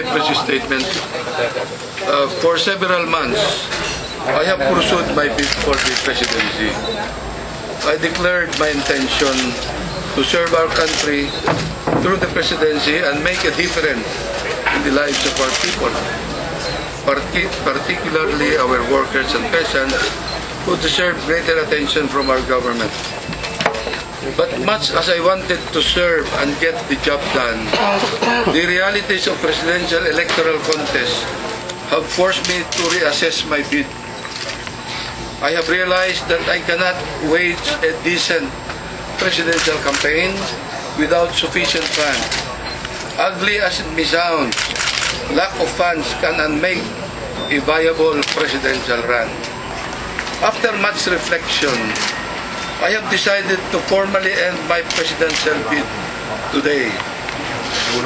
my previous statement. For several months, I have pursued my bid for the presidency. I declared my intention to serve our country through the presidency and make a difference in the lives of our people, particularly our workers and peasants who deserve greater attention from our government. But much as I wanted to serve and get the job done, the realities of presidential electoral contest have forced me to reassess my bid. I have realized that I cannot wage a decent presidential campaign without sufficient funds. Ugly as it may sound, lack of funds can unmake a viable presidential run. After much reflection, I have decided to formally end my presidential bid today.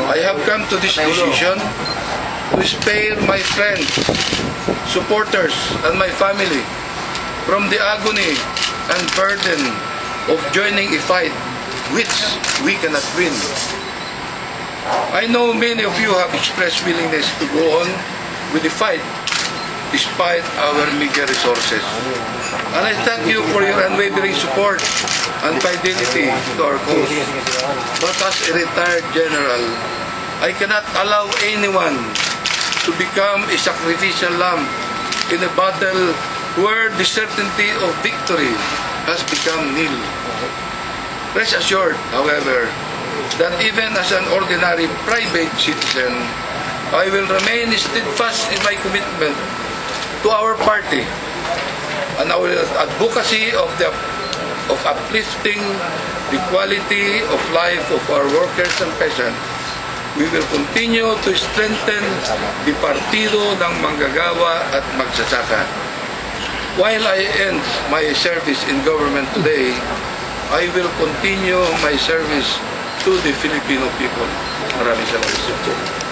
I have come to this decision to spare my friends, supporters, and my family from the agony and burden of joining a fight which we cannot win. I know many of you have expressed willingness to go on with the fight despite our meager resources. And I thank you for your unwavering support and fidelity to our cause. But as a retired general, I cannot allow anyone to become a sacrificial lamb in a battle where the certainty of victory has become nil. Rest assured, however, that even as an ordinary private citizen, I will remain steadfast in my commitment to our party and our advocacy of uplifting the quality of life of our workers and peasants. We will continue to strengthen the partido ng manggagawa at magsasaka. While I end my service in government today, I will continue my service to the Filipino people. Maraming salamat.